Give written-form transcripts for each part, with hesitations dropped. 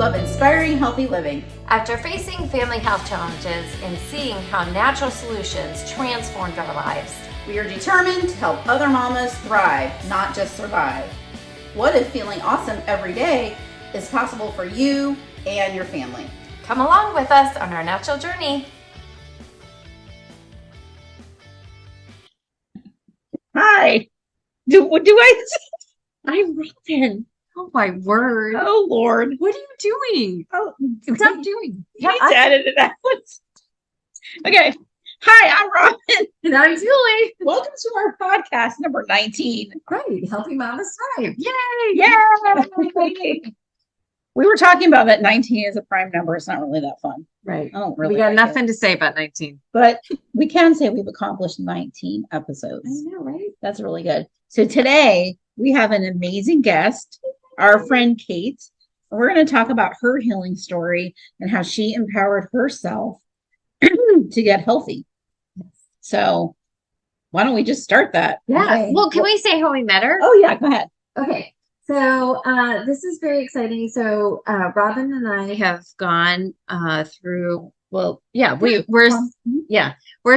love inspiring healthy living. After facing family health challenges and seeing how natural solutions transformed our lives, we are determined to help other mamas thrive, not just survive. What if feeling awesome every day is possible for you and your family? Come along with us on our natural journey. Hi. I'm Robin. Oh my word. Oh Lord. What are you doing? Oh, Stop doing. You need to edit it out. Okay. Hi, I'm Robin. And I'm Julie. Welcome to our podcast number 19. Great. Helping mamas thrive. Yay! Yay! We were talking about that 19 is a prime number. It's not really that fun. Right. I don't really We got like nothing it. to say about 19. But we can say we've accomplished 19 episodes. I know, right? That's really good. So today we have an amazing guest, our friend Kate. We're going to talk about her healing story and how she empowered herself to get healthy. So why don't we just start that? Yeah. Okay. Well, can we say how we met her? Oh yeah, go ahead. Okay. So this is very exciting. So Robin and I have gone through, we're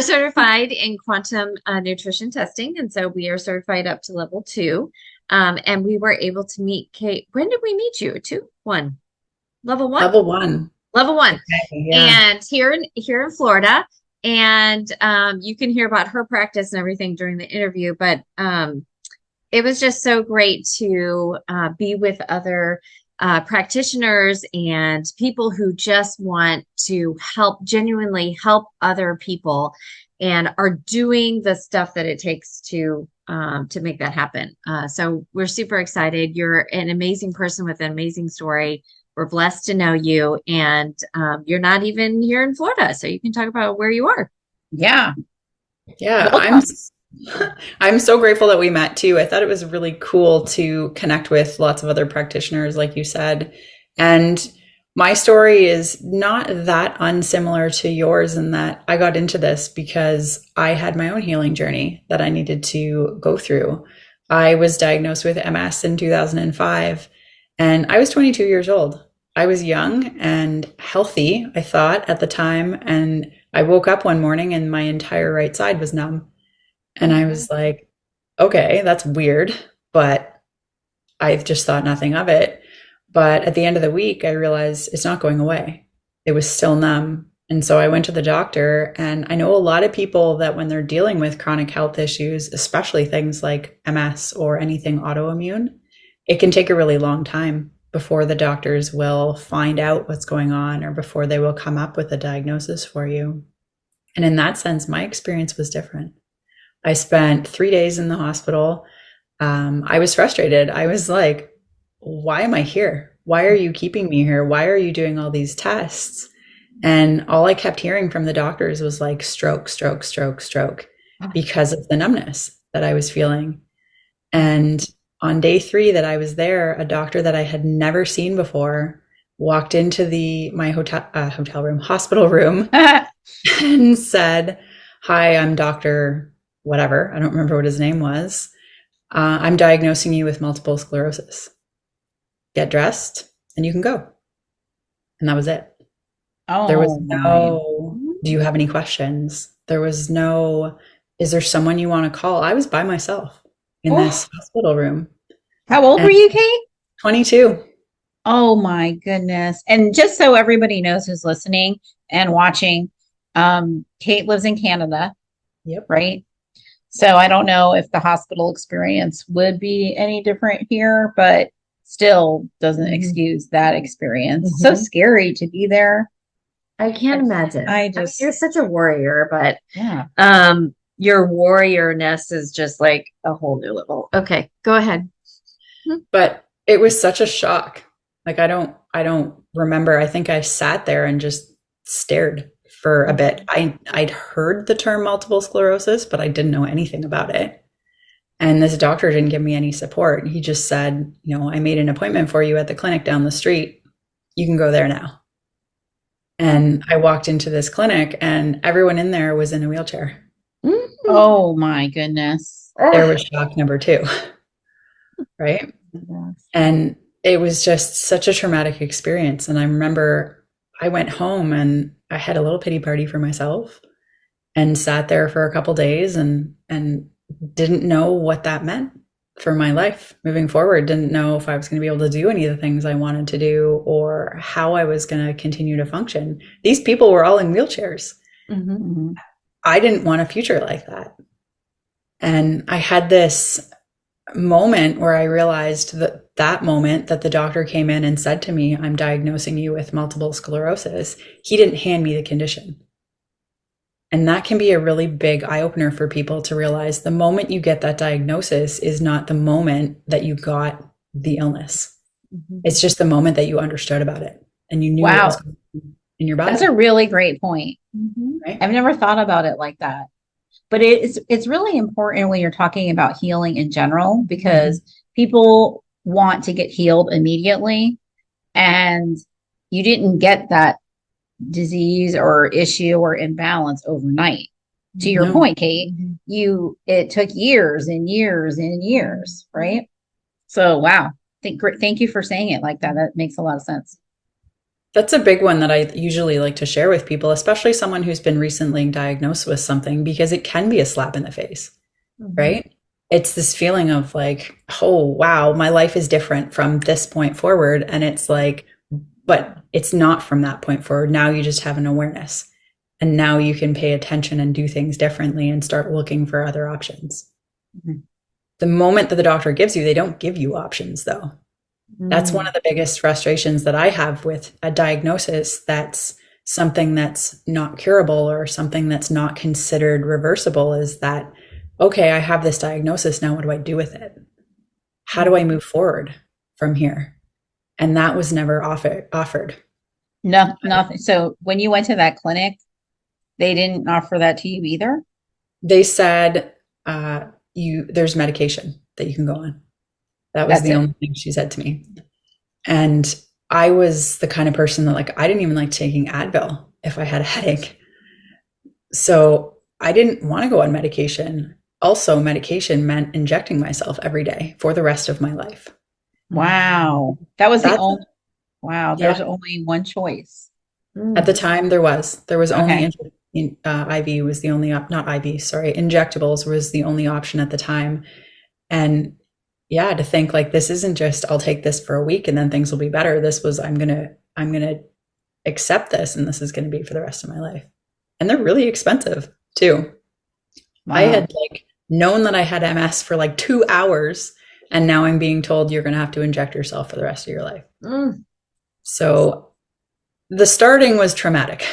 certified in quantum nutrition testing. And so we are certified up to level 2. And we were able to meet Kate. When did we meet you? 2? 1? Level 1? Level 1. Level 1. Okay, yeah. And here in Florida. And you can hear about her practice and everything during the interview. But it was just so great to be with other practitioners and people who just want to genuinely help other people and are doing the stuff that it takes to make that happen. So we're super excited. You're an amazing person with an amazing story. We're blessed to know you, and you're not even here in Florida, so you can talk about where you are. Yeah. Yeah, I'm so grateful that we met too. I thought it was really cool to connect with lots of other practitioners, like you said. And my story is not that unsimilar to yours in that I got into this because I had my own healing journey that I needed to go through. I was diagnosed with MS in 2005, and I was 22 years old. I was young and healthy, I thought, at the time. And I woke up one morning and my entire right side was numb. And I was like, okay, that's weird, but I just thought nothing of it. But at the end of the week, I realized it's not going away. It was still numb. And so I went to the doctor, and I know a lot of people that when they're dealing with chronic health issues, especially things like MS or anything autoimmune, it can take a really long time before the doctors will find out what's going on or before they will come up with a diagnosis for you. And in that sense, my experience was different. I spent 3 days in the hospital. I was frustrated. I was like, why am I here? Why are you keeping me here? Why are you doing all these tests? And all I kept hearing from the doctors was like stroke, stroke, stroke, stroke, because of the numbness that I was feeling. And on day 3 that I was there, a doctor that I had never seen before walked into my hospital room and said, "Hi, I'm Dr. whatever. I don't remember what his name was. I'm diagnosing you with multiple sclerosis. Get dressed and you can go." And that was it. Oh, There was no, do you have any questions? There was no, is there someone you want to call? I was by myself in this hospital room. How old were you, Kate? 22. Oh my goodness. And just so everybody knows who's listening and watching, Kate lives in Canada. Yep. Right? So I don't know if the hospital experience would be any different here, but still doesn't excuse that experience. Mm-hmm. So scary to be there. I can't imagine. I mean, you're such a warrior, but yeah. Your warriorness is just like a whole new level. Okay, go ahead. But it was such a shock. Like, I don't remember. I think I sat there and just stared for a bit. I'd heard the term multiple sclerosis, but I didn't know anything about it. And this doctor didn't give me any support. He just said, I made an appointment for you at the clinic down the street. You can go there now. And I walked into this clinic and everyone in there was in a wheelchair. Mm-hmm. Oh my goodness. There was shock number 2. Right. Yes. And it was just such a traumatic experience. And I remember I went home and I had a little pity party for myself and sat there for a couple days and didn't know what that meant for my life moving forward. Didn't know if I was going to be able to do any of the things I wanted to do or how I was going to continue to function. These people were all in wheelchairs. Mm-hmm. I didn't want a future like that. And I had this moment where I realized that moment that the doctor came in and said to me, I'm diagnosing you with multiple sclerosis, he didn't hand me the condition. And that can be a really big eye opener for people to realize the moment you get that diagnosis is not the moment that you got the illness. Mm-hmm. It's just the moment that you understood about it and you knew Wow. what was going on in your body. That's a really great point. Mm-hmm. Right? I've never thought about it like that. But it's really important when you're talking about healing in general, because people want to get healed immediately, and you didn't get that disease or issue or imbalance overnight. To your point, Kate, it took years and years and years, right? So wow. Thank you for saying it like that. That makes a lot of sense. That's a big one that I usually like to share with people, especially someone who's been recently diagnosed with something, because it can be a slap in the face, right? It's this feeling of like, oh, wow, my life is different from this point forward. And it's like, but it's not from that point forward. Now you just have an awareness, and now you can pay attention and do things differently and start looking for other options. Mm-hmm. The moment that the doctor gives you, they don't give you options though. That's one of the biggest frustrations that I have with a diagnosis that's something that's not curable or something that's not considered reversible, is that, okay, I have this diagnosis. Now what do I do with it? How do I move forward from here? And that was never offered. No, nothing. So when you went to that clinic, they didn't offer that to you either? They said, there's medication that you can go on. That was the only thing she said to me. And I was the kind of person that, like, I didn't even like taking Advil if I had a headache. So I didn't want to go on medication. Also, medication meant injecting myself every day for the rest of my life. Wow. That was the only, wow. There's only one choice. At the time there was only IV was the only, injectables was the only option at the time. And yeah, to think like, this isn't just, I'll take this for a week and then things will be better. This was, I'm going to accept this, and this is going to be for the rest of my life. And they're really expensive too. Wow. I had like known that I had MS for like 2 hours, and now I'm being told you're going to have to inject yourself for the rest of your life. So the starting was traumatic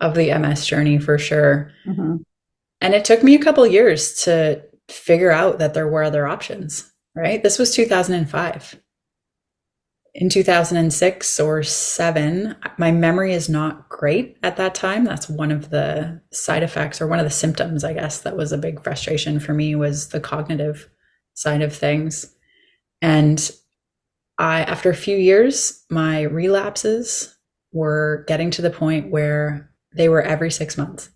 of the MS journey for sure. Mm-hmm. And it took me a couple of years to figure out that there were other options. Right? This was 2005. In 2006 or 7, my memory is not great at that time. That's one of the side effects, or one of the symptoms, I guess, that was a big frustration for me, was the cognitive side of things. And after a few years, my relapses were getting to the point where they were every 6 months.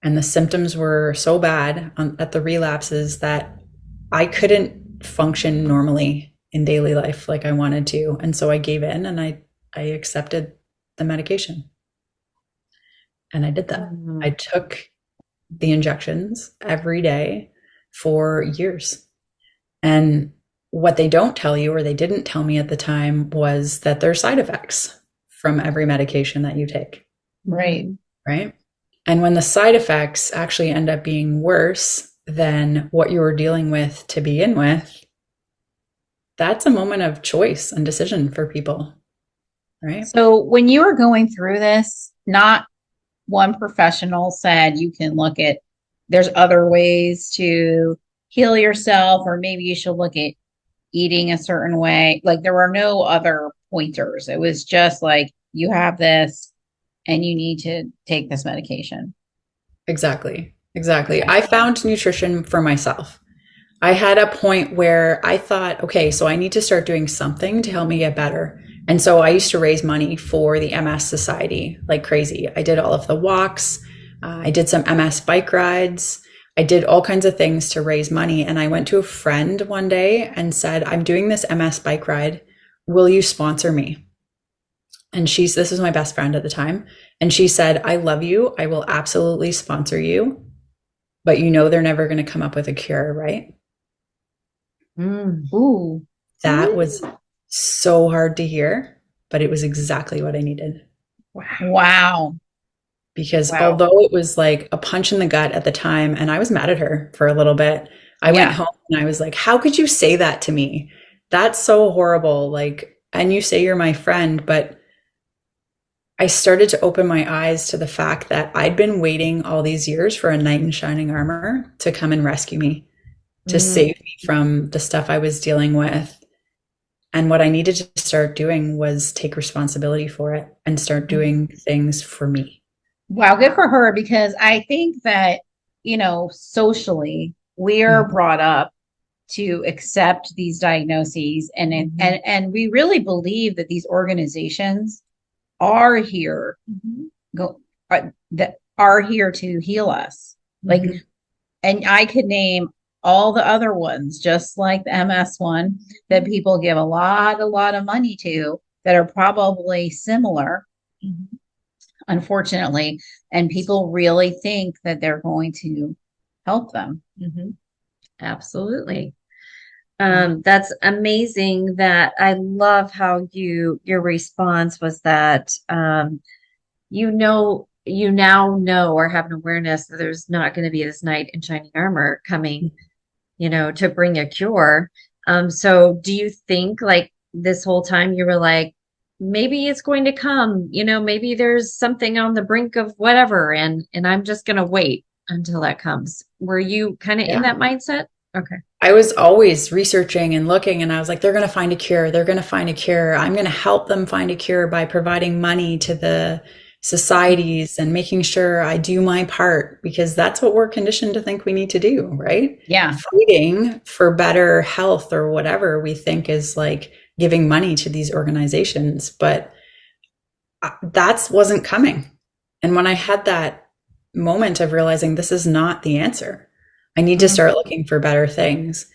And the symptoms were so bad at the relapses that I couldn't function normally in daily life like I wanted to. And so I gave in and I accepted the medication. And I did that. I took the injections every day for years. And what they don't tell you, or they didn't tell me at the time, was that there's side effects from every medication that you take. Right. Right. And when the side effects actually end up being worse than what you were dealing with to begin with, that's a moment of choice and decision for people, right? So when you were going through this, not one professional said you can look at, there's other ways to heal yourself, or maybe you should look at eating a certain way. Like, there were no other pointers. It was just like, you have this and you need to take this medication. Exactly. I found nutrition for myself. I had a point where I thought, okay, so I need to start doing something to help me get better. And so I used to raise money for the MS Society like crazy. I did all of the walks. I did some MS bike rides. I did all kinds of things to raise money. And I went to a friend one day and said, I'm doing this MS bike ride. will you sponsor me? And this was my best friend at the time. And she said, I love you. I will absolutely sponsor you. But they're never going to come up with a cure, right? Ooh. That was so hard to hear, but it was exactly what I needed. Wow. Because although it was like a punch in the gut at the time, and I was mad at her for a little bit, I went home and I was like, how could you say that to me? That's so horrible. Like, and you say you're my friend, but I started to open my eyes to the fact that I'd been waiting all these years for a knight in shining armor to come and rescue me, to save me from the stuff I was dealing with. And what I needed to start doing was take responsibility for it and start doing things for me. Wow, good for her, because I think that, socially, we're brought up to accept these diagnoses, and we really believe that these organizations are here, that are here to heal us. Like, and I could name all the other ones, just like the MS one, that people give a lot of money to, that are probably similar, unfortunately, and people really think that they're going to help them. Absolutely. That's amazing. That I love how your response was that, you now know or have an awareness that there's not going to be this knight in shining armor coming, to bring a cure. So do you think, like, this whole time you were like, maybe it's going to come, maybe there's something on the brink of whatever, and I'm just going to wait until that comes? Were you kind of in that mindset? Okay. I was always researching and looking, and I was like, they're going to find a cure. They're going to find a cure. I'm going to help them find a cure by providing money to the societies and making sure I do my part, because that's what we're conditioned to think we need to do, right? Yeah. Fighting for better health or whatever we think is like giving money to these organizations. But that wasn't coming. And when I had that moment of realizing this is not the answer, I need to start looking for better things.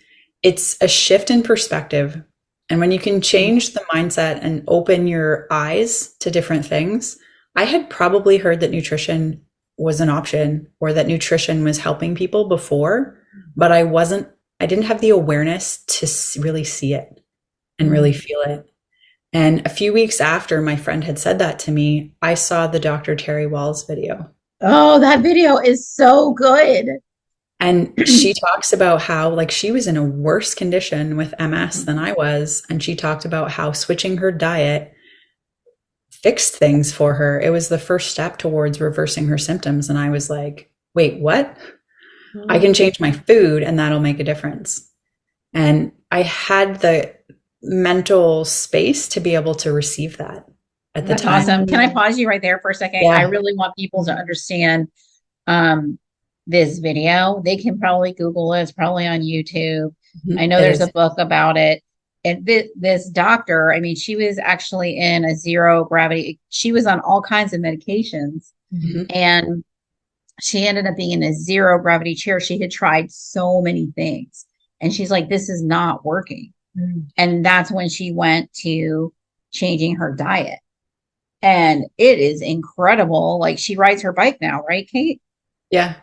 It's a shift in perspective. And when you can change the mindset and open your eyes to different things, I had probably heard that nutrition was an option, or that nutrition was helping people before, but I didn't have the awareness to really see it and really feel it. And a few weeks after my friend had said that to me, I saw the Dr. Terry Wahls video. Oh, that video is so good. And she talks about how, like, she was in a worse condition with MS than I was. And she talked about how switching her diet fixed things for her. It was the first step towards reversing her symptoms. And I was like, wait, what? I can change my food and that'll make a difference. And I had the mental space to be able to receive that at the That's time. awesome. Can I pause you right there for a second? Yeah. I really want people to understand this video. They can probably Google it. It's probably on YouTube. I know there's a book about it. And this doctor, I mean, she was actually in a zero gravity. She was on all kinds of medications, and she ended up being in a zero gravity chair. She had tried so many things, and she's like, this is not working. And that's when she went to changing her diet. And it is incredible. Like, she rides her bike now, right, Kate? Yeah.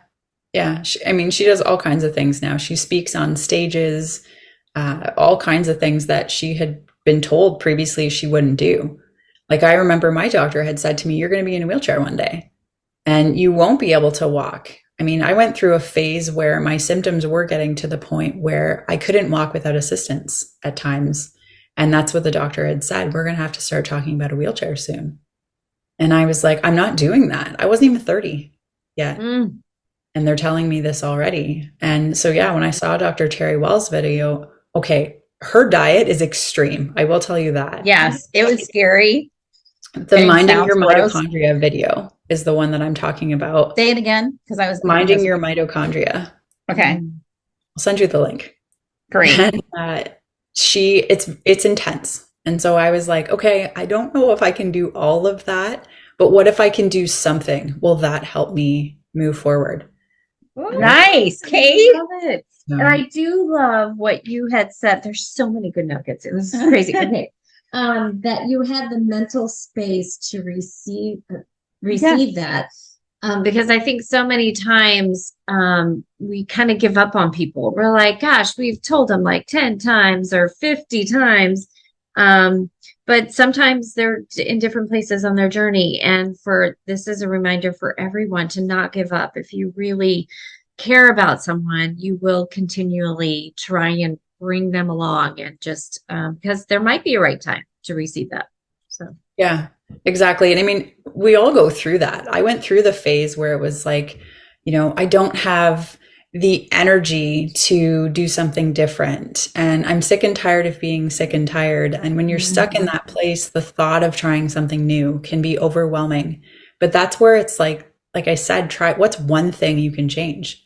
Yeah. She does all kinds of things now. She speaks on stages, all kinds of things that she had been told previously she wouldn't do. Like, I remember my doctor had said to me, you're going to be in a wheelchair one day and you won't be able to walk. I mean, I went through a phase where my symptoms were getting to the point where I couldn't walk without assistance at times. And that's what the doctor had said. We're going to have to start talking about a wheelchair soon. And I was like, I'm not doing that. I wasn't even 30 yet. And they're telling me this already. And so, yeah, when I saw Dr. Terry Wahls' video, okay, her diet is extreme. I will tell you that. Yes, it was scary. The Minding Your Mitochondria video is the one that I'm talking about. Say it again, because I was Minding Your Mitochondria. Okay. I'll send you the link. Great. And it's intense. And so I was like, okay, I don't know if I can do all of that, but what if I can do something? Will that help me move forward? Ooh, nice, Kate. I love it. And I do love what you had said. There's so many good nuggets. It was crazy. Okay. that you had the mental space to receive that. Because I think so many times we kind of give up on people. We're like, gosh, we've told them like 10 times or 50 times. But sometimes they're in different places on their journey. And this is a reminder for everyone to not give up. If you really care about someone, you will continually try and bring them along, and just because there might be a right time to receive that. So yeah, exactly. And I mean, we all go through that. I went through the phase where it was like, I don't have the energy to do something different, and I'm sick and tired of being sick and tired. And when you're stuck in that place, the thought of trying something new can be overwhelming. But that's where it's like I said, what's one thing you can change?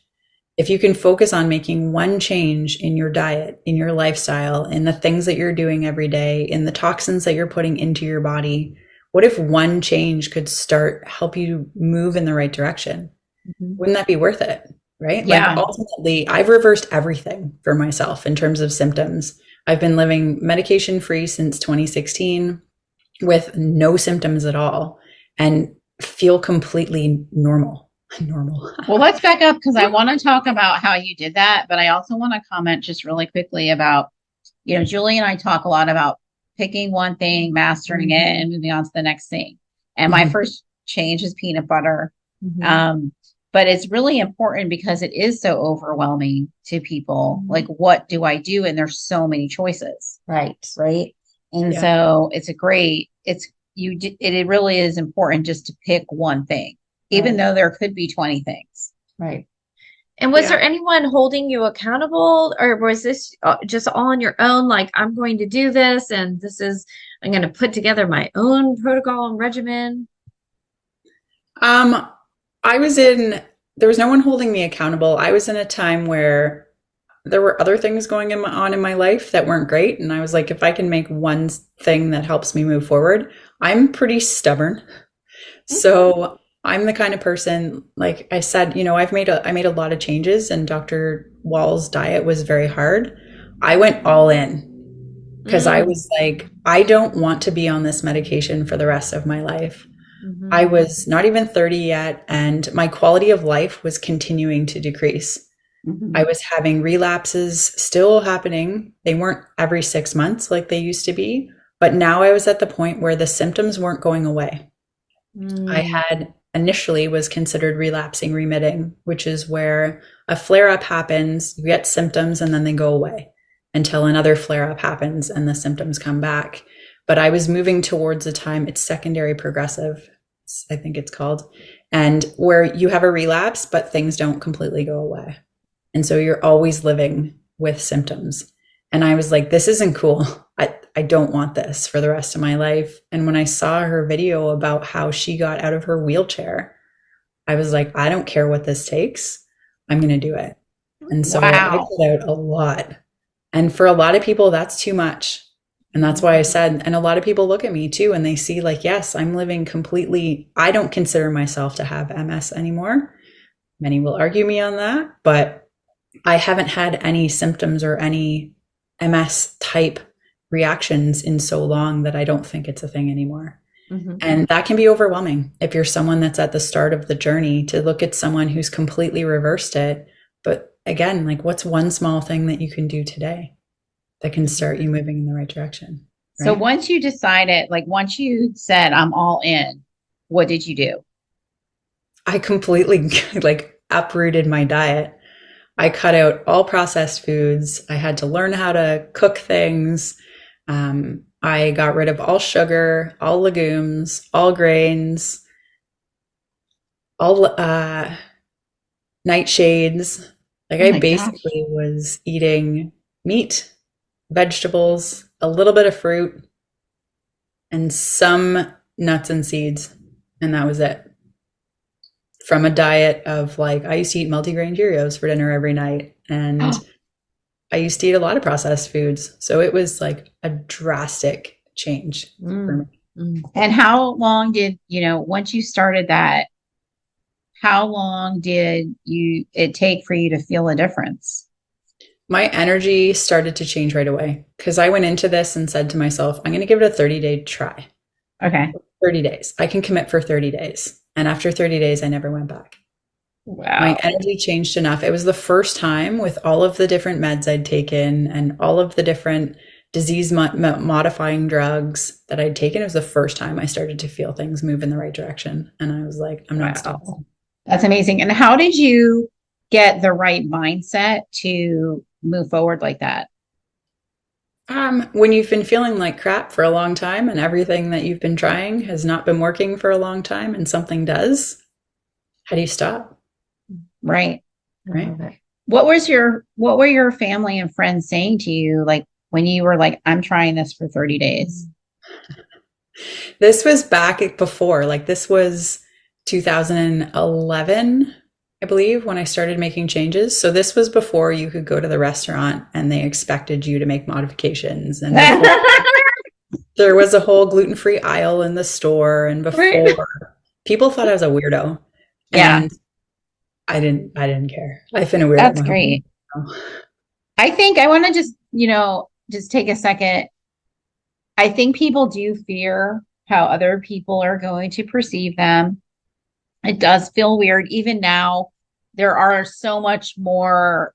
If you can focus on making one change in your diet, in your lifestyle, in the things that you're doing every day, in the toxins that you're putting into your body, what if one change could help you move in the right direction? Wouldn't that be worth it? Right? Yeah. Like, ultimately, I've reversed everything for myself in terms of symptoms. I've been living medication free since 2016 with no symptoms at all, and feel completely normal. Well, let's back up, because I want to talk about how you did that, but I also want to comment just really quickly about, Julie and I talk a lot about picking one thing, mastering it, and moving on to the next thing. And my first change is peanut butter. But it's really important because it is so overwhelming to people. Like, what do I do? And there's so many choices. right. And so it really is important just to pick one thing, even though there could be 20 things. Right. And was there anyone holding you accountable, or was this just all on your own? Like, I'm going to do this, and I'm going to put together my own protocol and regimen. There was no one holding me accountable. I was in a time where there were other things going on in my life that weren't great. And I was like, if I can make one thing that helps me move forward, I'm pretty stubborn. So I'm the kind of person, like I said, I made a lot of changes, and Dr. Wall's diet was very hard. I went all in because I was like, I don't want to be on this medication for the rest of my life. I was not even 30 yet, and my quality of life was continuing to decrease. I was having relapses still happening. They weren't every 6 months like they used to be, but now I was at the point where the symptoms weren't going away. I had initially was considered relapsing remitting, which is where a flare-up happens, you get symptoms, and then they go away until another flare-up happens and the symptoms come back. But I was moving towards a time, it's secondary progressive, I think it's called, and where you have a relapse, but things don't completely go away. And so you're always living with symptoms. And I was like, this isn't cool. I don't want this for the rest of my life. And when I saw her video about how she got out of her wheelchair, I was like, I don't care what this takes. I'm going to do it. And so I put out a lot. And for a lot of people, that's too much. And that's why I said, and a lot of people look at me too, and they see like, yes, I'm living completely, I don't consider myself to have MS anymore. Many will argue me on that, but I haven't had any symptoms or any MS type reactions in so long that I don't think it's a thing anymore. And that can be overwhelming if you're someone that's at the start of the journey, to look at someone who's completely reversed it. But again, like, what's one small thing that you can do today that can start you moving in the right direction? Right? So once you decided, like once you said, I'm all in, what did you do? I completely like uprooted my diet. I cut out all processed foods. I had to learn how to cook things. I got rid of all sugar, all legumes, all grains, all nightshades. Like, I basically was eating meat, vegetables, a little bit of fruit, and some nuts and seeds. And that was it. From a diet of like, I used to eat multigrain Cheerios for dinner every night. And I used to eat a lot of processed foods. So it was like a drastic change for me. And how long did, once you started that, how long did it take for you to feel a difference? My energy started to change right away because I went into this and said to myself, I'm going to give it a 30-day try. Okay. 30 days. I can commit for 30 days. And after 30 days, I never went back. Wow. My energy changed enough. It was the first time with all of the different meds I'd taken and all of the different disease modifying drugs that I'd taken. It was the first time I started to feel things move in the right direction. And I was like, I'm not stopping. That's amazing. And how did you get the right mindset to move forward like that? When you've been feeling like crap for a long time and everything that you've been trying has not been working for a long time and something does, how do you stop? Right. Right. What were your family and friends saying to you, like when you were like, I'm trying this for 30 days? This was back before, like this was 2011, I believe, when I started making changes. So this was before you could go to the restaurant and they expected you to make modifications. And there was a whole gluten-free aisle in the store. And before, people thought I was a weirdo. Yeah. And I didn't care. I've been a weirdo. That's great. I think I want to just take a second. I think people do fear how other people are going to perceive them. It does feel weird. Even now, there is much more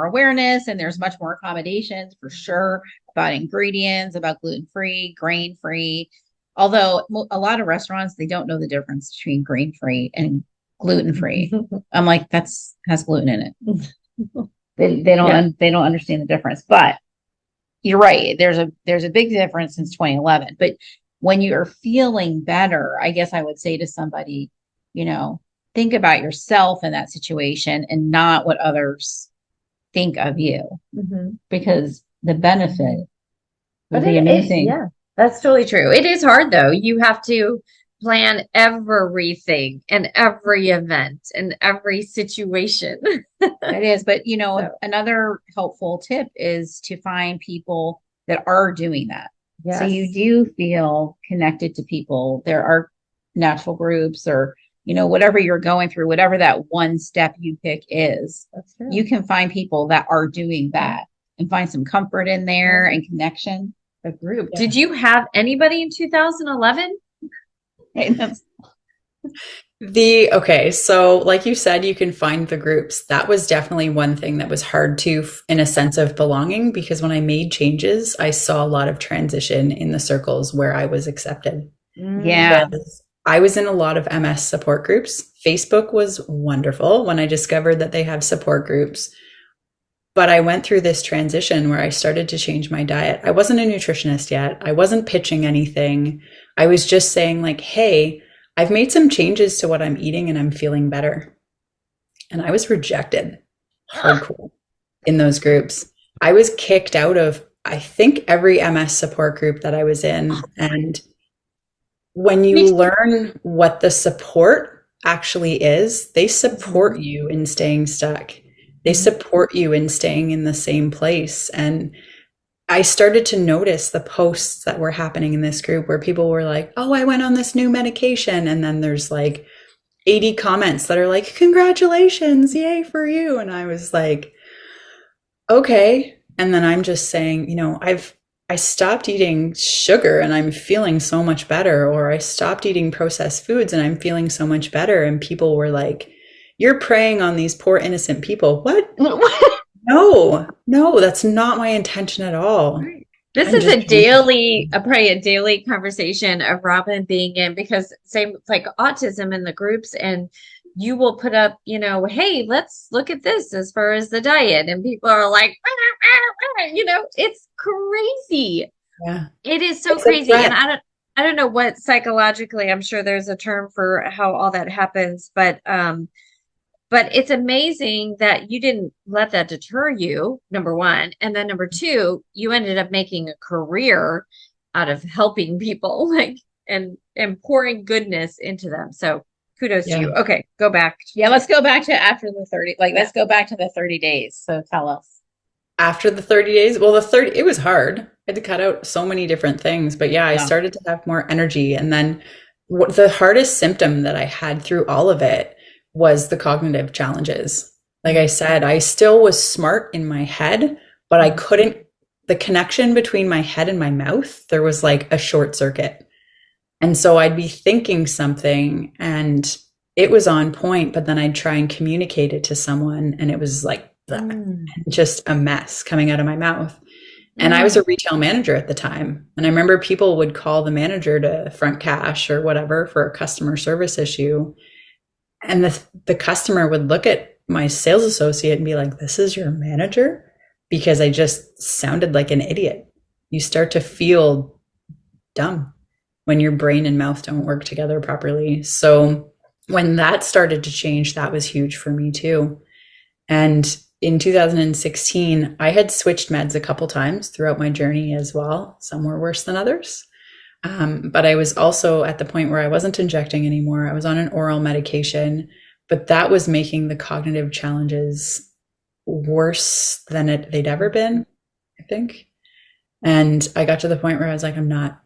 awareness and there's much more accommodations for sure about ingredients, about gluten-free, grain-free. Although a lot of restaurants, they don't know the difference between grain-free and gluten-free. I'm like, has gluten in it. They don't understand the difference. But you're right. There's a big difference since 2011. But when you're feeling better, I guess I would say to somebody, think about yourself in that situation and not what others think of you, because the benefit would be amazing. Yeah, that's totally true. It is hard though. You have to plan everything and every event and every situation. It is. But, another helpful tip is to find people that are doing that. Yes. So you do feel connected to people. There are natural groups or whatever you're going through, whatever that one step you pick is, you can find people that are doing that and find some comfort in there and connection. A group. Yeah. Did you have anybody in 2011? So like you said, you can find the groups. That was definitely one thing that was hard to, in a sense of belonging, because when I made changes, I saw a lot of transition in the circles where I was accepted. Yeah. Because I was in a lot of MS support groups. Facebook was wonderful when I discovered that they have support groups. But I went through this transition where I started to change my diet. I wasn't a nutritionist yet. I wasn't pitching anything. I was just saying like, hey, I've made some changes to what I'm eating and I'm feeling better. And I was rejected hardcore in those groups. I was kicked out of, I think, every MS support group that I was in. And when you learn what the support actually is, they support you in staying stuck. They support you in staying in the same place. And I started to notice the posts that were happening in this group where people were like, oh, I went on this new medication. And then there's like 80 comments that are like, congratulations, yay for you. And I was like, okay. And then I'm just saying, I stopped eating sugar and I'm feeling so much better, or I stopped eating processed foods and I'm feeling so much better. And people were like, you're preying on these poor innocent people. What? No, that's not my intention at all. This is a daily conversation of Robin being in, because same like autism in the groups, and you will put up, hey, let's look at this as far as the diet. And people are like, it's crazy. Yeah. It is so crazy. And I don't know what psychologically, I'm sure there's a term for how all that happens, but it's amazing that you didn't let that deter you, number one. And then number two, you ended up making a career out of helping people and pouring goodness into them. So kudos to you. Okay, go back. Let's go back to after the 30. Let's go back to the 30 days. So tell us. After the 30 days, well, it was hard. I had to cut out so many different things. But I started to have more energy. And then the hardest symptom that I had through all of it was the cognitive challenges. Like I said, I still was smart in my head, but I couldn't, the connection between my head and my mouth, there was like a short circuit. And so I'd be thinking something and it was on point, but then I'd try and communicate it to someone and it was like just a mess coming out of my mouth. And I was a retail manager at the time. And I remember people would call the manager to front cash or whatever for a customer service issue. And the customer would look at my sales associate and be like, "This is your manager?" Because I just sounded like an idiot. You start to feel dumb when your brain and mouth don't work together properly. So when that started to change, that was huge for me too. And in 2016, I had switched meds a couple times throughout my journey as well. Some were worse than others. But I was also at the point where I wasn't injecting anymore. I was on an oral medication, but that was making the cognitive challenges worse than they'd ever been, I think. And I got to the point where I was like, I'm not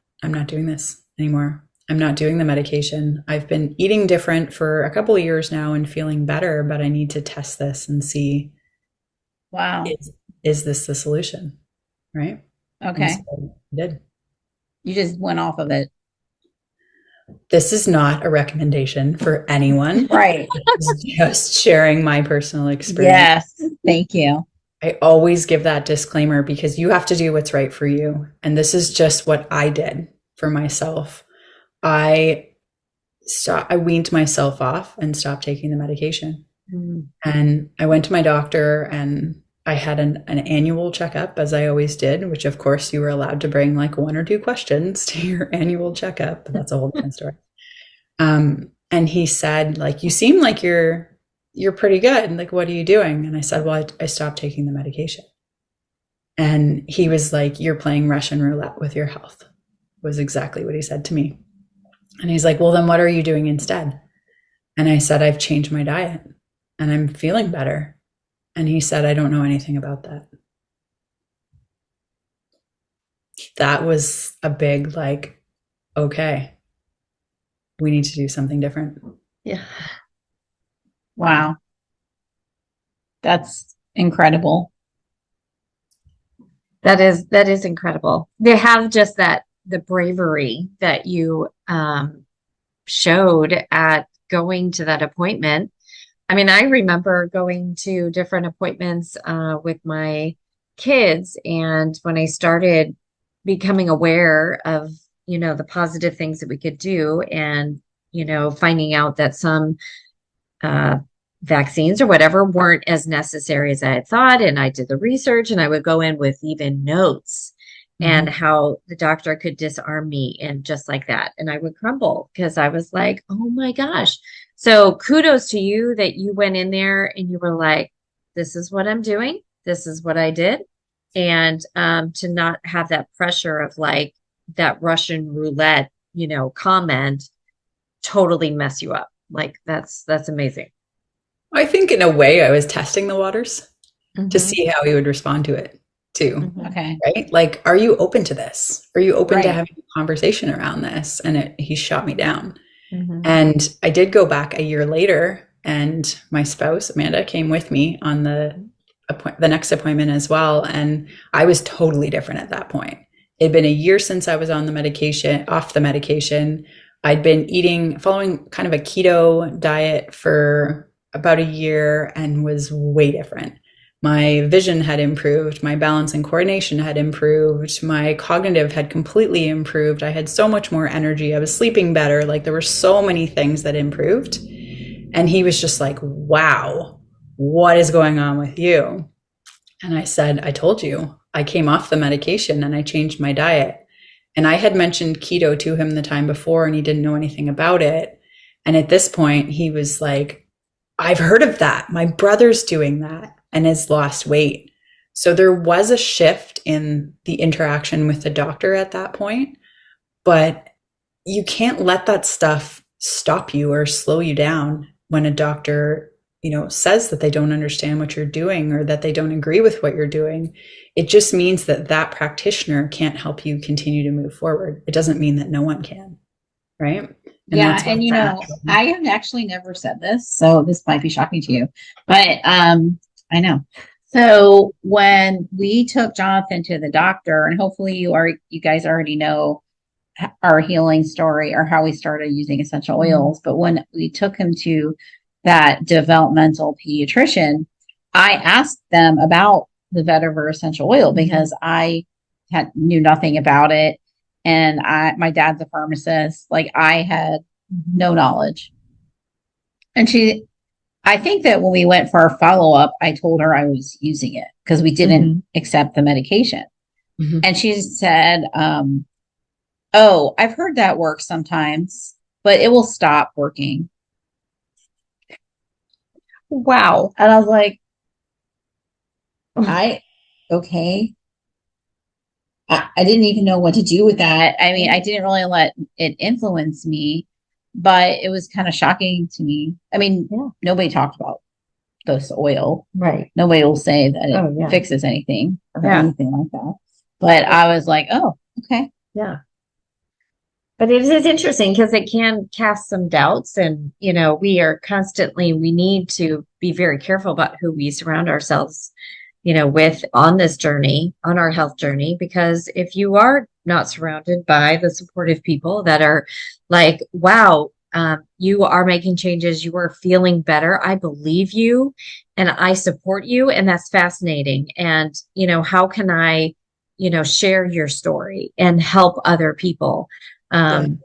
doing this anymore. I'm not doing the medication. I've been eating different for a couple of years now and feeling better, but I need to test this and see, Wow. Is this the solution? Right? Okay. So I did. You just went off of it. This is not a recommendation for anyone. Right. Just sharing my personal experience. Yes. Thank you. I always give that disclaimer because you have to do what's right for you. And this is just what I did for myself. I weaned myself off and stopped taking the medication. And I went to my doctor and I had an annual checkup, as I always did, which of course you were allowed to bring like 1 or 2 questions to your annual checkup, but that's a whole different story. And he said, like, "You seem like you're pretty good. Like, what are you doing?" And I said, "Well, I stopped taking the medication." And he was like, "You're playing Russian roulette with your health," was exactly what he said to me. And he's like, "Well, then what are you doing instead?" And I said, "I've changed my diet and I'm feeling better." And he said, "I don't know anything about that." That was a big, like, okay, we need to do something different. Yeah. Wow. That's incredible. That is incredible. They have just the bravery that you showed at going to that appointment. I mean, I remember going to different appointments with my kids, and when I started becoming aware of, the positive things that we could do, and, finding out that some vaccines or whatever weren't as necessary as I had thought. And I did the research and I would go in with even notes and how the doctor could disarm me and just like that. And I would crumble because I was like, oh my gosh. So kudos to you that you went in there and you were like, this is what I'm doing. This is what I did. And to not have that pressure of like that Russian roulette, comment totally mess you up. Like that's amazing. I think in a way I was testing the waters to see how he would respond to it too. Okay. Right? Like, are you open to this? Are you open to having a conversation around this? And he shot me down. And I did go back a year later, and my spouse, Amanda, came with me on the next appointment as well. And I was totally different at that point. It had been a year since I was off the medication. I'd been following kind of a keto diet for about a year and was way different. My vision had improved. My balance and coordination had improved. My cognitive had completely improved. I had so much more energy. I was sleeping better. Like, there were so many things that improved. And he was just like, wow, what is going on with you? And I said, I told you, I came off the medication and I changed my diet. And I had mentioned keto to him the time before and he didn't know anything about it. And at this point, he was like, I've heard of that. My brother's doing that and has lost weight. So there was a shift in the interaction with the doctor at that point, but you can't let that stuff stop you or slow you down when a doctor, says that they don't understand what you're doing or that they don't agree with what you're doing. It just means that that practitioner can't help you continue to move forward. It doesn't mean that no one can, right? And Yeah, that's where and it's at. I have actually never said this, so this might be shocking to you, but I know. So when we took Jonathan to the doctor, and hopefully you guys already know our healing story or how we started using essential oils, but when we took him to that developmental pediatrician, I asked them about the vetiver essential oil because I knew nothing about it. And my dad's a pharmacist. Like I had no knowledge. And I think that when we went for our follow up, I told her I was using it because we didn't accept the medication. And she said, oh, I've heard that works sometimes, but it will stop working. Wow. And I was like, okay. I didn't even know what to do with that. I mean, I didn't really let it influence me, but it was kind of shocking to me. I mean, nobody talked about this oil. Right. Nobody will say that it fixes anything or anything like that. But I was like, oh, okay. Yeah. But it is interesting because it can cast some doubts. And, we need to be very careful about who we surround ourselves with on this journey, on our health journey, because if you are not surrounded by the supportive people that are like, wow, you are making changes, you are feeling better, I believe you and I support you. And that's fascinating. And, how can I, share your story and help other people? Because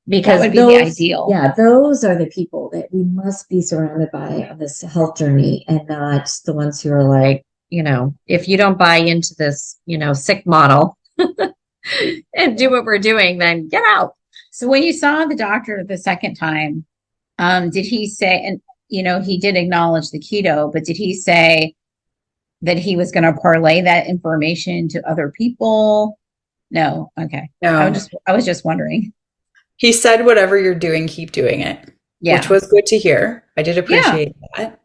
that would be the ideal. Yeah, those are the people that we must be surrounded by on this health journey and not the ones who are like, if you don't buy into this, sick model and do what we're doing, then get out. So when you saw the doctor the second time, did he say, and he did acknowledge the keto, but did he say that he was going to parlay that information to other people? No. Okay. No. I was just wondering. He said, whatever you're doing, keep doing it, which was good to hear. I did appreciate that.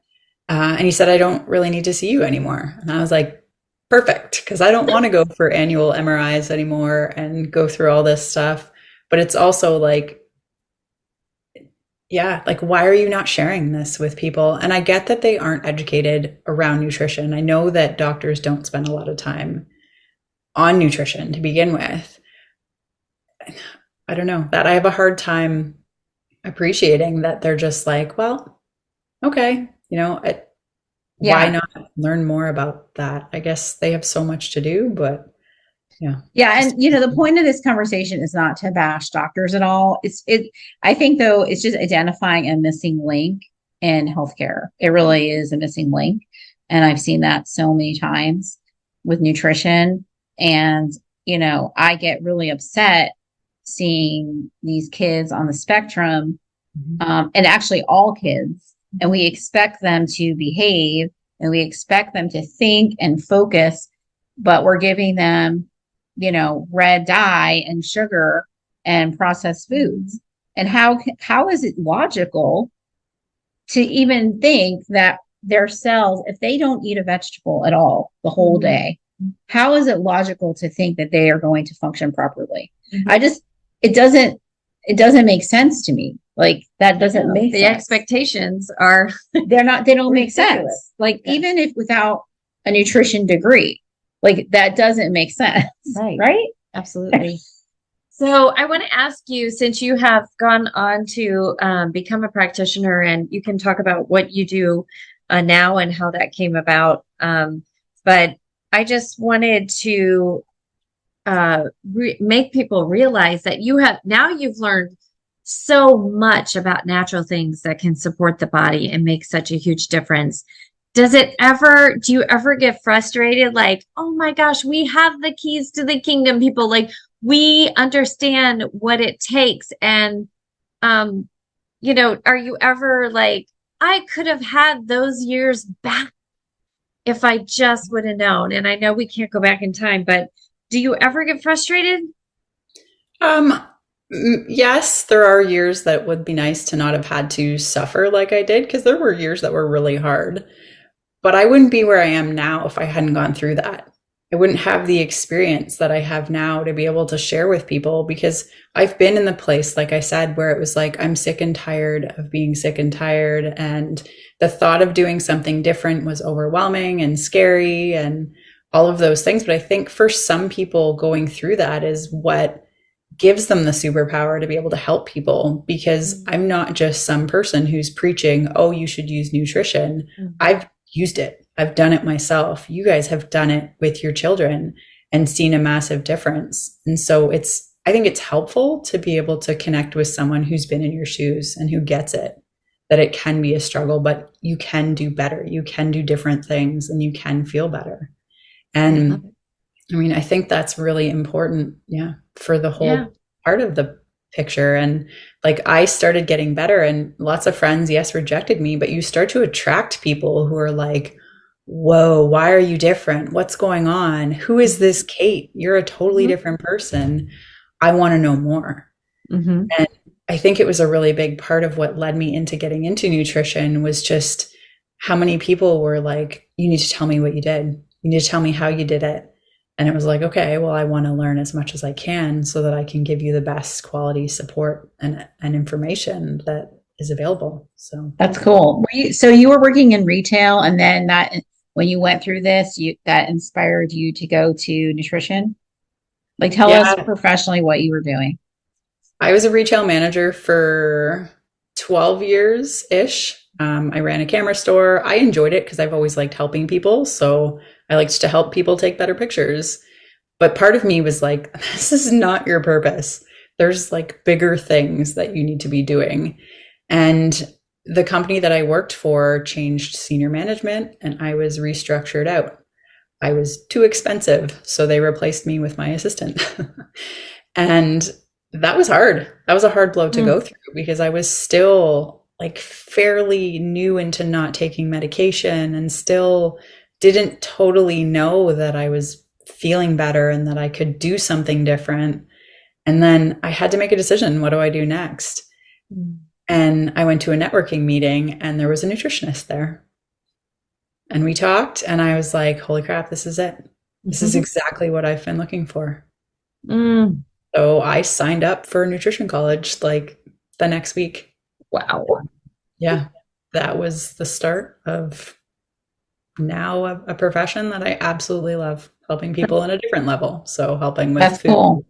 And he said, I don't really need to see you anymore. And I was like, perfect, because I don't want to go for annual MRIs anymore and go through all this stuff. But it's also like, why are you not sharing this with people? And I get that they aren't educated around nutrition. I know that doctors don't spend a lot of time on nutrition to begin with. I don't know, that I have a hard time appreciating that they're just like, well, okay, why not learn more about that? I guess they have so much to do, but yeah. And the point of this conversation is not to bash doctors at all. I think though, it's just identifying a missing link in healthcare. It really is a missing link. And I've seen that so many times with nutrition. And, I get really upset seeing these kids on the spectrum, and actually all kids, and we expect them to behave and we expect them to think and focus, but we're giving them, red dye and sugar and processed foods. And how is it logical to even think that their cells, if they don't eat a vegetable at all the whole day, how is it logical to think that they are going to function properly? It doesn't make sense to me. Like that doesn't make the sense. Expectations are they don't make sense. Like even if without a nutrition degree, like that doesn't make sense. Right? Absolutely. So I want to ask you, since you have gone on to become a practitioner, and you can talk about what you do now and how that came about. But I just wanted to make people realize that you've learned so much about natural things that can support the body and make such a huge difference. Do you ever get frustrated? Like, oh my gosh, we have the keys to the kingdom, people. Like, we understand what it takes. And, are you ever like, I could have had those years back if I just would have known? And I know we can't go back in time, but do you ever get frustrated? Yes, there are years that would be nice to not have had to suffer like I did, because there were years that were really hard. But I wouldn't be where I am now if I hadn't gone through that. I wouldn't have the experience that I have now to be able to share with people, because I've been in the place, like I said, where it was like, I'm sick and tired of being sick and tired. And the thought of doing something different was overwhelming and scary and all of those things. But I think for some people, going through that is what gives them the superpower to be able to help people, because I'm not just some person who's preaching, oh, you should use nutrition. I've used it. I've done it myself. You guys have done it with your children and seen a massive difference. And so I think it's helpful to be able to connect with someone who's been in your shoes and who gets it, that it can be a struggle, but you can do better. You can do different things and you can feel better. And I mean, I think that's really important. Yeah. For the whole part of the picture. And like, I started getting better, and lots of friends, yes, rejected me, but you start to attract people who are like, whoa, why are you different? What's going on? Who is this Kate? You're a totally different person. I want to know more. And I think it was a really big part of what led me into getting into nutrition, was just how many people were like, you need to tell me what you did. You need to tell me how you did it. And it was like, okay, well, I want to learn as much as I can so that I can give you the best quality support and information that is available. So that's cool. So you were working in retail, and then that, when you went through this, that inspired you to go to nutrition? Like, tell us professionally what you were doing. I was a retail manager for 12 years-ish. I ran a camera store. I enjoyed it because I've always liked helping people. So I liked to help people take better pictures. But part of me was like, this is not your purpose. There's like bigger things that you need to be doing. And the company that I worked for changed senior management, and I was restructured out. I was too expensive, so they replaced me with my assistant. And that was hard. That was a hard blow to go through, because I was still like fairly new into not taking medication and still didn't totally know that I was feeling better and that I could do something different. And then I had to make a decision. What do I do next? And I went to a networking meeting, and there was a nutritionist there. And we talked, and I was like, holy crap, this is it. This is exactly what I've been looking for. So I signed up for nutrition college like the next week. Wow. Yeah. That was the start of now a profession that I absolutely love, helping people on a different level. So helping with That's food. cool.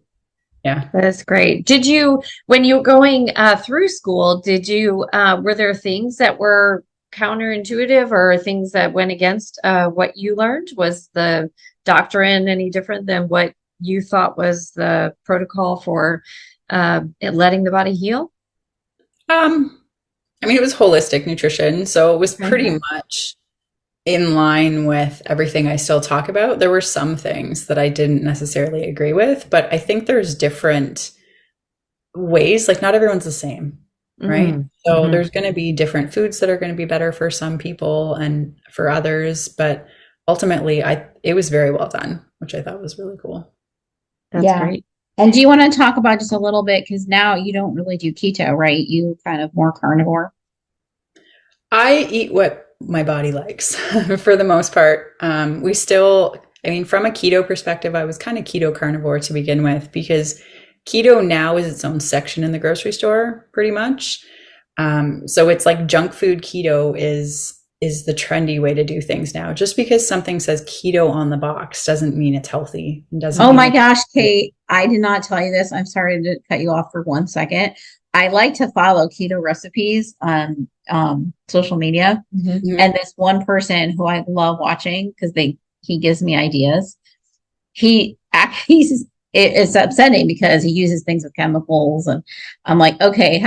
Yeah. That's great. Did you, when you were going through school, were there things that were counterintuitive or things that went against what you learned? Was the doctrine any different than what you thought was the protocol for letting the body heal? I mean, it was holistic nutrition, so it was pretty much in line with everything I still talk about. There were some things that I didn't necessarily agree with, but I think there's different ways. Like, not everyone's the same, right? So there's going to be different foods that are going to be better for some people and for others, but ultimately it was very well done, which I thought was really cool. That's great. And do you want to talk about just a little bit, because now you don't really do keto, right? You kind of more carnivore. I eat what my body likes for the most part. From a keto perspective, I was kind of keto carnivore to begin with, because keto now is its own section in the grocery store, pretty much. So it's like junk food keto is the trendy way to do things now. Just because something says keto on the box doesn't mean it's healthy. Oh my gosh, Kate, I did not tell you this. I'm sorry to cut you off for 1 second. I like to follow keto recipes on social media. And this one person who I love watching, because he gives me ideas. It's upsetting because he uses things with chemicals, and I'm like, okay,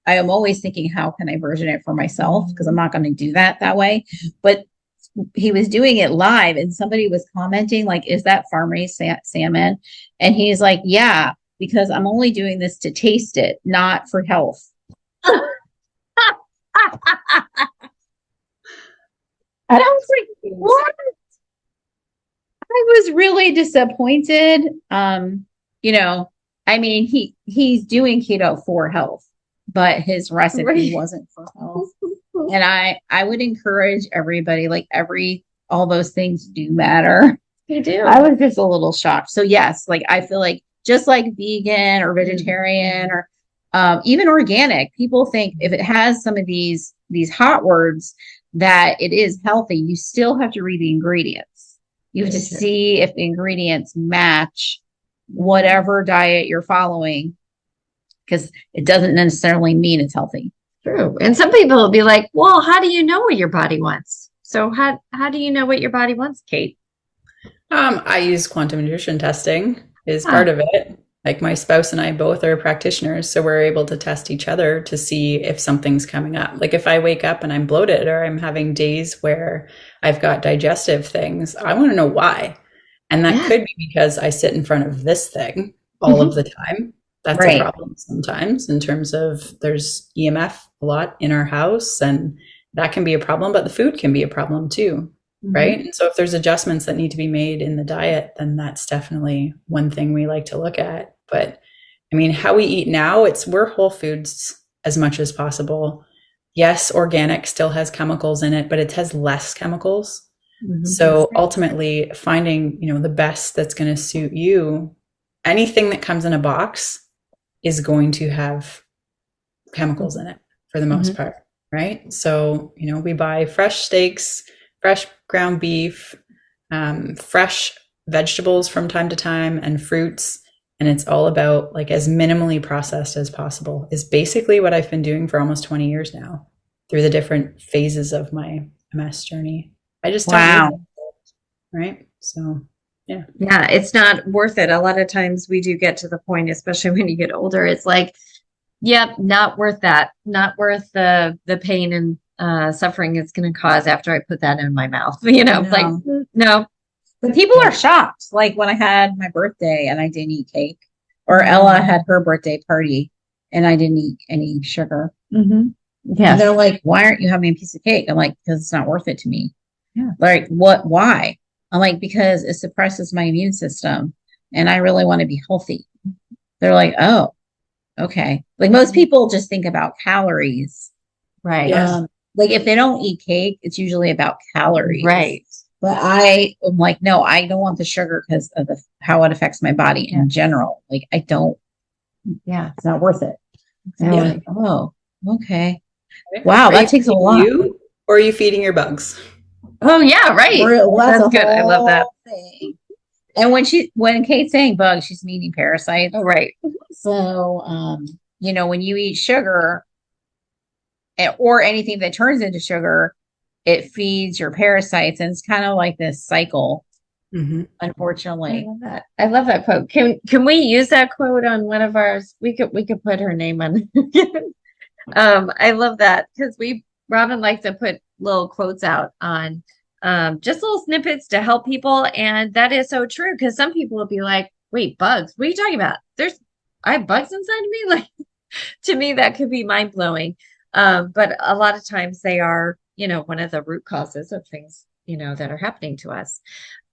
I am always thinking, how can I version it for myself? Because I'm not going to do that way. But he was doing it live, and somebody was commenting like, is that farm-raised salmon? And he's like, yeah, because I'm only doing this to taste it, not for health. And I was like, what? I was really disappointed. I mean, he's doing keto for health, but his recipe wasn't for health. And I would encourage everybody, all those things do matter. You do. I was just a little shocked. So yes, like I feel like just like vegan or vegetarian or even organic, people think if it has some of these hot words that it is healthy. You still have to read the ingredients. You have to see if the ingredients match whatever diet you're following, because it doesn't necessarily mean it's healthy. True. And some people will be like, well, how do you know what your body wants? So how do you know what your body wants, Kate? I use quantum nutrition testing is part of it. Like my spouse and I both are practitioners, so we're able to test each other to see if something's coming up. Like if I wake up and I'm bloated or I'm having days where I've got digestive things, I want to know why. And that could be because I sit in front of this thing all of the time. That's a problem sometimes in terms of there's EMF a lot in our house, and that can be a problem, but the food can be a problem too. Right. And so if there's adjustments that need to be made in the diet, then that's definitely one thing we like to look at. But I mean, how we eat now, we're whole foods as much as possible. Yes, organic still has chemicals in it, but it has less chemicals. So ultimately finding, the best that's going to suit you, anything that comes in a box is going to have chemicals in it for the most part. Right. So, we buy fresh steaks, fresh ground beef, fresh vegetables from time to time, and fruits. And it's all about like as minimally processed as possible is basically what I've been doing for almost 20 years now through the different phases of my MS journey. I just don't right. So yeah. Yeah, it's not worth it. A lot of times we do get to the point, especially when you get older, it's like, yep, not worth that. Not worth the pain and suffering it's going to cause after I put that in my mouth. Like, no. But people are shocked. Like when I had my birthday and I didn't eat cake, or Ella had her birthday party and I didn't eat any sugar. And they're like, why aren't you having a piece of cake? I'm like, because it's not worth it to me. Yeah. Like, what? Why? I'm like, because it suppresses my immune system and I really want to be healthy. They're like, oh, okay. Like most people just think about calories. Right. Like if they don't eat cake, it's usually about calories. Right. But I am like, no, I don't want the sugar because of how it affects my body in general. Like I don't. Yeah, it's not worth it. And I'm like, oh, okay. Wow, that takes a lot. Or are you feeding your bugs? Oh yeah, right. That's good. I love that. Thing. And when Kate's saying bugs, she's meaning parasites. Oh, right. So, when you eat sugar or anything that turns into sugar, it feeds your parasites, and it's kind of like this cycle. Unfortunately, I love that quote. Can we use that quote on one of ours? We could put her name on. I love that because Robin likes to put little quotes out on just little snippets to help people, and that is so true because some people will be like, "Wait, bugs? What are you talking about? I have bugs inside of me." Like to me, that could be mind blowing. But a lot of times they are, one of the root causes of things, that are happening to us.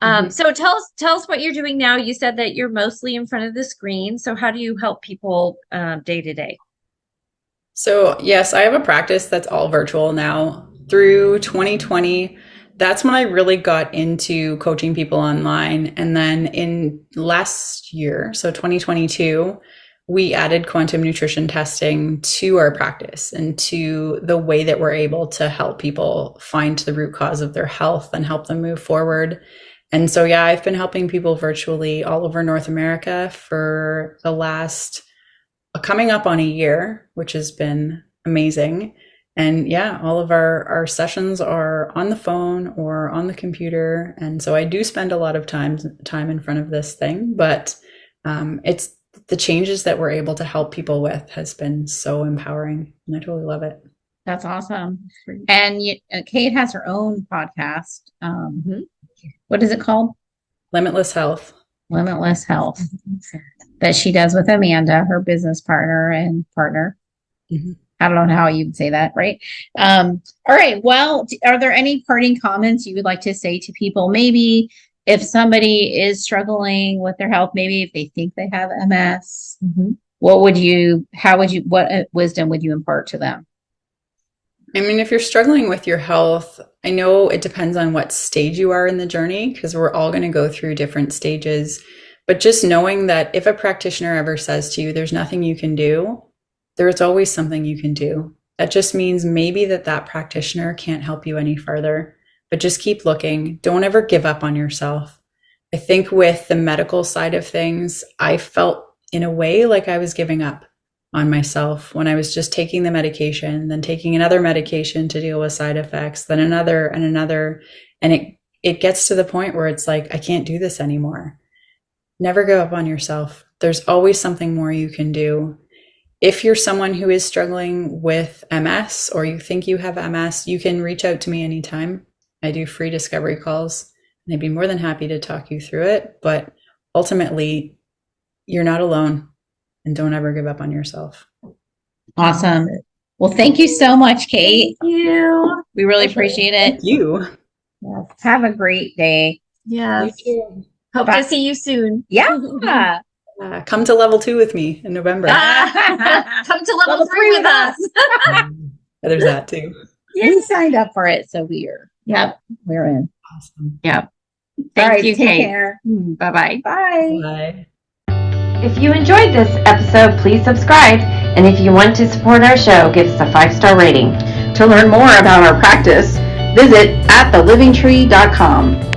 So tell us what you're doing now. You said that you're mostly in front of the screen. So how do you help people day to day? So yes, I have a practice that's all virtual now. Through 2020, that's when I really got into coaching people online. And then in last year, so 2022, we added quantum nutrition testing to our practice and to the way that we're able to help people find the root cause of their health and help them move forward. And so, yeah, I've been helping people virtually all over North America for the last coming up on a year, which has been amazing. And yeah, all of our sessions are on the phone or on the computer. And so I do spend a lot of time in front of this thing, but it's the changes that we're able to help people with has been so empowering. And I totally love it. That's awesome. And Kate has her own podcast. What is it called? Limitless Health. Limitless Health. That she does with Amanda, her business partner and partner. I don't know how you would say that, right? All right. Well, are there any parting comments you would like to say to people? Maybe if somebody is struggling with their health, maybe if they think they have MS, what wisdom would you impart to them? I mean, if you're struggling with your health, I know it depends on what stage you are in the journey, because we're all going to go through different stages. But just knowing that if a practitioner ever says to you, there's nothing you can do, there's always something you can do. That just means maybe that practitioner can't help you any further, but just keep looking. Don't ever give up on yourself. I think with the medical side of things, I felt in a way like I was giving up on myself when I was just taking the medication, then taking another medication to deal with side effects, then another and another. And it gets to the point where it's like, I can't do this anymore. Never give up on yourself. There's always something more you can do. If you're someone who is struggling with MS, or you think you have MS, you can reach out to me anytime. I do free discovery calls, and I'd be more than happy to talk you through it. But ultimately, you're not alone, and don't ever give up on yourself. Awesome. Well, thank you so much, Kate. Thank you. We really appreciate it. Thank you. Yes. Have a great day. Yes. You too. Hope Bye. to see you soon. Yeah. Come to level 2 with me in November. Come to level 3 with us. There's that too. We signed up for it, so we're in. Awesome. Yep. All Thank right, you, take Kate. care. Bye-bye. Bye. Bye. If you enjoyed this episode, please subscribe. And if you want to support our show, give us a 5-star rating. To learn more about our practice, visit athelivingtree.com.